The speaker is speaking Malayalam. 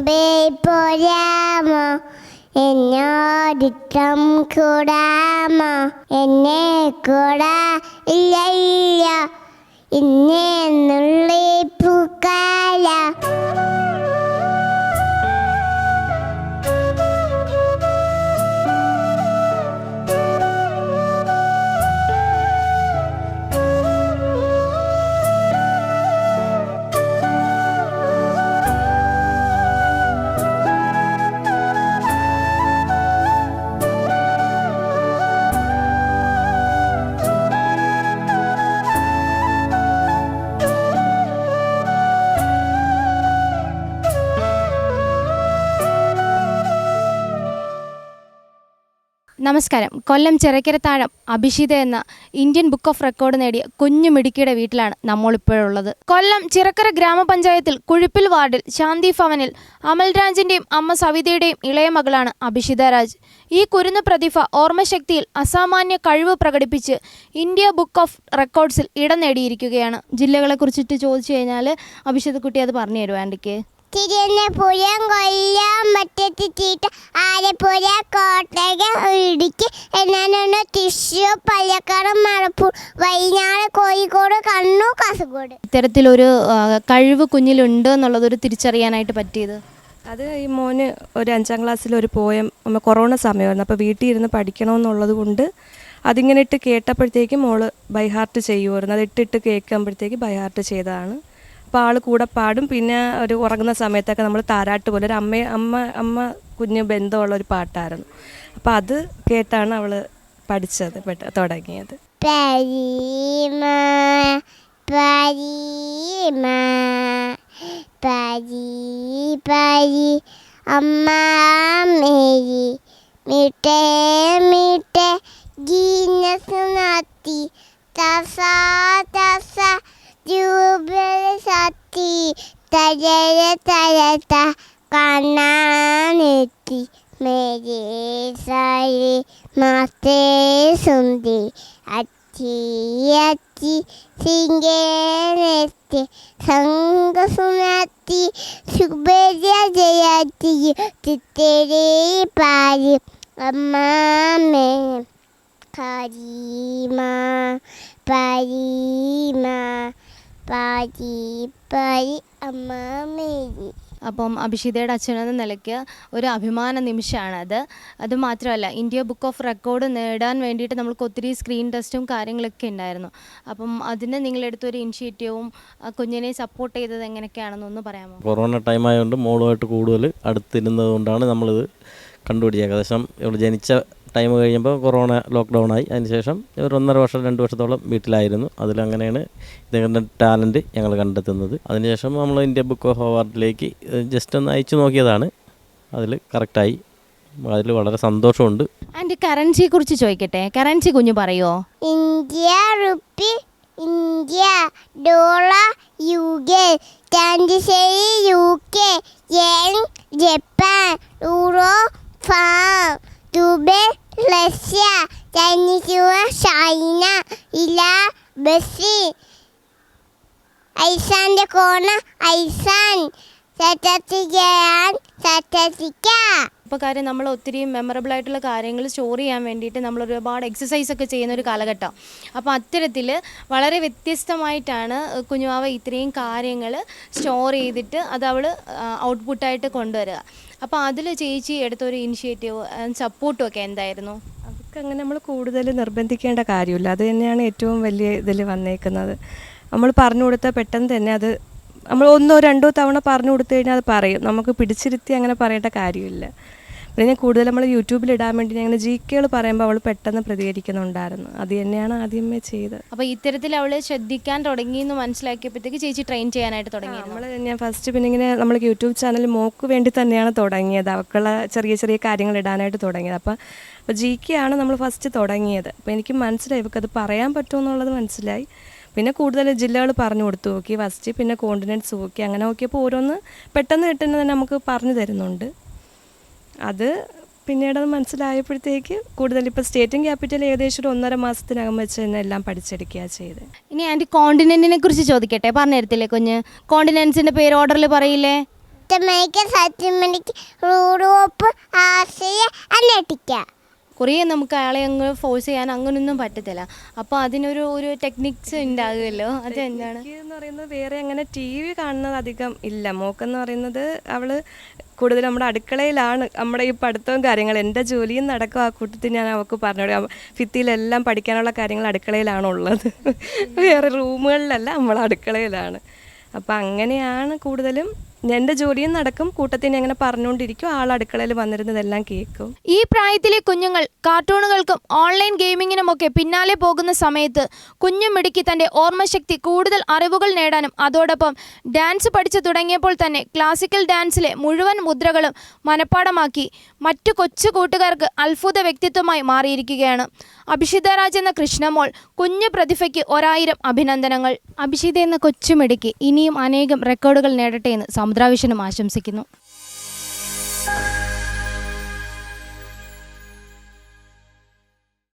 മുമ്പേ പോരാമോ എന്നോടിട്ടം കൂടാമോ എന്നെ കൂടാ ഇല്ല ഇല്ല ഇന്നുള്ളി പൂക്കാല. നമസ്കാരം. കൊല്ലം ചിറക്കരത്താഴം അഭിഷിത എന്ന ഇന്ത്യൻ ബുക്ക് ഓഫ് റെക്കോർഡ് നേടിയ കുഞ്ഞു മിടുക്കിയുടെ വീട്ടിലാണ് നമ്മളിപ്പോഴുള്ളത്. കൊല്ലം ചിറക്കര ഗ്രാമപഞ്ചായത്തിൽ കുഴിപ്പിൽ വാർഡിൽ ശാന്തി ഭവനിൽ അമൽരാജിൻ്റെയും അമ്മ സവിതയുടെയും ഇളയ മകളാണ് അഭിഷിത രാജ്. ഈ കുരുന്നു പ്രതിഭ ഓർമ്മശക്തിയിൽ അസാമാന്യ കഴിവ് പ്രകടിപ്പിച്ച് ഇന്ത്യ ബുക്ക് ഓഫ് റെക്കോർഡ്സിൽ ഇടം നേടിയിരിക്കുകയാണ്. ജില്ലകളെ കുറിച്ചിട്ട് ചോദിച്ചു കഴിഞ്ഞാൽ അഭിഷിത കുട്ടി അത് പറഞ്ഞു തരുമോ ആൻറ്റിക്ക്? തിരുവനന്തപുരം, കൊല്ലം, മറ്റത്ത് ചീട്ട, ആലപ്പുഴ, കോട്ടയം, ഇടുക്കി, എന്നാണ് തൃശ്ശൂർ, പാലക്കാട്, മലപ്പുറം, വയനാട്, കോഴിക്കോട്, കണ്ണൂർ, കാസർഗോഡ്. ഇത്തരത്തിലൊരു കഴിവ് കുഞ്ഞിലുണ്ട് എന്നുള്ളതൊരു തിരിച്ചറിയാനായിട്ട് പറ്റിയത് അത് ഈ മോന് ഒരു 5ാം ക്ലാസ്സിലൊരു പോയം കൊറോണ സമയമായിരുന്നു. അപ്പോൾ വീട്ടിൽ ഇരുന്ന് പഠിക്കണമെന്നുള്ളത് കൊണ്ട് അതിങ്ങനെ ഇട്ട് കേട്ടപ്പോഴത്തേക്കും മോള് ബൈഹാർട്ട് ചെയ്യുമായിരുന്നു. അത് ഇട്ടിട്ട് കേൾക്കുമ്പോഴത്തേക്ക് ബൈഹാർട്ട് ചെയ്തതാണ്. അപ്പോൾ ആൾ കൂടെ പാടും. പിന്നെ ഒരു ഉറങ്ങുന്ന സമയത്തൊക്കെ നമ്മൾ താരാട്ട് പോലെ ഒരു അമ്മ കുഞ്ഞ് ബന്ധമുള്ളൊരു പാട്ടായിരുന്നു. അപ്പോൾ അത് കേട്ടാണ് അവൾ പഠിച്ചത് തുടങ്ങിയത്. പരിമ പരിമ പരി പരി അമ്മ മേരി മിട്ടേ മിട്ടേ ജീനസുനാത്തി തസ തസ ജൂബിലി തരര തരത കാണാനെത്തി മേരെ സാരി മാത്തേ സുന്ദി അച്ചി അച്ചി സിംഗേനെത്തി സംഘസുനാത്തി സുബേജ ജയാത്തി ചിത്തേരി പാരി അമ്മാമേ കരീമ പരീമ പാരി പാരി അമ്മ മേരി. അപ്പം അഭിഷിതയുടെ അച്ഛനെന്ന നിലയ്ക്ക് ഒരു അഭിമാന നിമിഷമാണത്. അതുമാത്രമല്ല, ഇന്ത്യ ബുക്ക് ഓഫ് റെക്കോർഡ് നേടാൻ വേണ്ടിയിട്ട് നമ്മൾക്ക് ഒത്തിരി സ്ക്രീൻ ടെസ്റ്റും കാര്യങ്ങളൊക്കെ ഉണ്ടായിരുന്നു. അപ്പം അതിന് നിങ്ങളെടുത്തൊരു ഇനിഷ്യേറ്റീവും കുഞ്ഞിനെ സപ്പോർട്ട് ചെയ്തത് എങ്ങനെയൊക്കെയാണെന്നൊന്ന് പറയാമോ? കൊറോണ ടൈം ആയതുകൊണ്ട് മോളുമായിട്ട് കൂടുതൽ അടുത്തിരുന്നത് കൊണ്ടാണ് നമ്മളിത് കണ്ടുപിടിച്ചത്. ഏകദേശം ഇവിടെ ജനിച്ച ടൈം കഴിയുമ്പോൾ കൊറോണ ലോക്ക്ഡൗൺ ആയി. അതിനുശേഷം ഒരു 1.5 വർഷം 2 വർഷത്തോളം വീട്ടിലായിരുന്നു. അതിലങ്ങനെയാണ് ഇദ്ദേഹത്തിൻ്റെ ടാലൻറ്റ് ഞങ്ങൾ കണ്ടെത്തുന്നത്. അതിനുശേഷം നമ്മൾ ഇന്ത്യ ബുക്ക് ഓഫ് അവാർഡിലേക്ക് ജസ്റ്റ് ഒന്ന് അയച്ചു നോക്കിയതാണ്. അതിൽ കറക്റ്റായി. അതിൽ വളരെ സന്തോഷമുണ്ട്. ആൻറ്റി, കറൻസിയെ കുറിച്ച് ചോദിക്കട്ടെ. കറൻസി കുഞ്ഞു പറയുമോ? India rupee, India dollar, UK, ചാൻഡിസരി, UK, yen, Japan, euro, France, Dubai, Russia, China, Iran, Brazil, Iceland, krona, Iceland, ഇപ്പോൾ കാര്യം നമ്മൾ ഒത്തിരി മെമ്മറബിൾ ആയിട്ടുള്ള കാര്യങ്ങൾ സ്റ്റോർ ചെയ്യാൻ വേണ്ടിയിട്ട് നമ്മൾ ഒരുപാട് എക്സസൈസ് ഒക്കെ ചെയ്യുന്ന ഒരു കാലഘട്ടം. അപ്പോൾ അത്തരത്തിൽ വളരെ വ്യത്യസ്തമായിട്ടാണ് കുഞ്ഞുവാവ ഇത്രയും കാര്യങ്ങൾ സ്റ്റോർ ചെയ്തിട്ട് അത് അവൾ ഔട്ട്പുട്ടായിട്ട് കൊണ്ടുവരിക. അപ്പോൾ അതിൽ ചേച്ചി എടുത്തൊരു ഇനിഷ്യേറ്റീവ് സപ്പോർട്ടും ഒക്കെ എന്തായിരുന്നു? അതൊക്കെ അങ്ങനെ നമ്മൾ കൂടുതൽ നിർബന്ധിക്കേണ്ട കാര്യമില്ല. അത് തന്നെയാണ് ഏറ്റവും വലിയ ഇതിൽ വന്നേക്കുന്നത്. നമ്മൾ പറഞ്ഞു കൊടുത്താൽ പെട്ടെന്ന് തന്നെ അത് നമ്മൾ 1 or 2 തവണ പറഞ്ഞു കൊടുത്തു കഴിഞ്ഞാൽ അത് പറയും. നമുക്ക് പിടിച്ചിരുത്തി അങ്ങനെ പറയേണ്ട കാര്യമില്ല. പിന്നെ കൂടുതൽ നമ്മൾ യൂട്യൂബിൽ ഇടാൻ വേണ്ടി അങ്ങനെ GK പറയുമ്പോൾ അവൾ പെട്ടെന്ന് പ്രതികരിക്കുന്നുണ്ടായിരുന്നു. അത് തന്നെയാണ് ആദ്യമേ ചെയ്തത്. അപ്പോൾ ഇത്തരത്തിൽ അവൾ ശ്രദ്ധിക്കാൻ തുടങ്ങിയെന്ന് മനസ്സിലാക്കിയപ്പോഴത്തേക്ക് ചേച്ചി ട്രെയിൻ ചെയ്യാനായിട്ട് തുടങ്ങി. ഞാൻ ഫസ്റ്റ് പിന്നെ ഇങ്ങനെ നമ്മൾ യൂട്യൂബ് ചാനൽ മോക്ക് വേണ്ടി തന്നെയാണ് തുടങ്ങിയത്. അവൾക്കുള്ള ചെറിയ ചെറിയ കാര്യങ്ങൾ ഇടാനായിട്ട് തുടങ്ങിയത്. അപ്പോൾ GK ആണ് നമ്മൾ ഫസ്റ്റ് തുടങ്ങിയത്. അപ്പോൾ എനിക്ക് മനസ്സിലായി ഇവൾക്കത് പറയാൻ പറ്റുമെന്നുള്ളത് മനസ്സിലായി. പിന്നെ കൂടുതൽ ജില്ലകൾ പറഞ്ഞു കൊടുത്തു നോക്കി ഫസ്റ്റ്, പിന്നെ കോണ്ടിനെൻറ്റ്സ് നോക്കി. അങ്ങനെ നോക്കിയപ്പോൾ ഓരോന്ന് പെട്ടെന്ന് കിട്ടുന്ന തന്നെ നമുക്ക് പറഞ്ഞു തരുന്നുണ്ട്. അത് പിന്നീട് അത് മനസ്സിലായപ്പോഴത്തേക്ക് കൂടുതൽ ഇപ്പോൾ സ്റ്റേറ്റും ക്യാപിറ്റൽ ഏകദേശം ഒരു 1.5 മാസത്തിനകം വെച്ച് തന്നെ എല്ലാം പഠിച്ചെടുക്കുകയാണ് ചെയ്തത്. ഇനി ആൻറ്റി കോണ്ടിനെൻറ്റിനെ കുറിച്ച് ചോദിക്കട്ടെ, പറഞ്ഞു തരത്തില്ലേ കുഞ്ഞ്? കോണ്ടിനെൻറ്റ്സിൻ്റെ പേര് ഓർഡറിൽ പറയില്ലേ? അത്തമണിക്ക് സത്യമണിക്ക് റൂഡോപ്പ് ആശയ അന്വേഷിക്കുക. കുറേ നമുക്ക് അയാളെ അങ്ങ് ഫോഴ്സ് ചെയ്യാൻ അങ്ങനൊന്നും പറ്റത്തില്ല. അപ്പോൾ അതിനൊരു ടെക്നിക്സ് ഉണ്ടാകുമല്ലോ, അതെന്താണ്? എന്ന് പറയുന്നത് വേറെ അങ്ങനെ ടി വി കാണുന്നത് അധികം ഇല്ല. മോക്കെന്ന് പറയുന്നത് അവൾ കൂടുതൽ നമ്മുടെ അടുക്കളയിലാണ്. നമ്മുടെ ഈ പഠിത്തവും കാര്യങ്ങളും എൻ്റെ ജോലിയും നടക്കും. ആ കൂട്ടത്തിൽ ഞാൻ അവൾക്ക് പറഞ്ഞു ഭിത്തിയിലെല്ലാം പഠിക്കാനുള്ള കാര്യങ്ങൾ അടുക്കളയിലാണുള്ളത്. വേറെ റൂമുകളിലല്ല, നമ്മൾ അടുക്കളയിലാണ്. അപ്പം അങ്ങനെയാണ് കൂടുതലും. എൻ്റെ ജോലിയും നടക്കും, കൂട്ടത്തിന് അങ്ങനെ പറഞ്ഞുകൊണ്ടിരിക്കും. ആൾ അടുക്കളയിൽ വന്നിരുന്നതെല്ലാം കേൾക്കും. ഈ പ്രായത്തിലെ കുഞ്ഞുങ്ങൾ കാർട്ടൂണുകൾക്കും ഓൺലൈൻ ഗെയിമിങ്ങിനുമൊക്കെ പിന്നാലെ പോകുന്ന സമയത്ത് കുഞ്ഞുമിടുക്കി തൻ്റെ ഓർമ്മശക്തി കൂടുതൽ അറിവുകൾ നേടാനും അതോടൊപ്പം ഡാൻസ് പഠിച്ചു തുടങ്ങിയപ്പോൾ തന്നെ ക്ലാസിക്കൽ ഡാൻസിലെ മുഴുവൻ മുദ്രകളും മനഃപ്പാടമാക്കി മറ്റു കൊച്ചു കൂട്ടുകാർക്ക് അത്ഭുത വ്യക്തിത്വമായി മാറിയിരിക്കുകയാണ്. അഭിഷിത രാജ് എന്ന കൃഷ്ണമോൾ കുഞ്ഞു പ്രതിഭയ്ക്ക് 1000 അഭിനന്ദനങ്ങൾ. അഭിഷിത എന്ന കൊച്ചുമിടുക്കി ഇനിയും അനേകം റെക്കോർഡുകൾ നേടട്ടെ എന്ന് സമുദ്രാവിഷനും ആശംസിക്കുന്നു.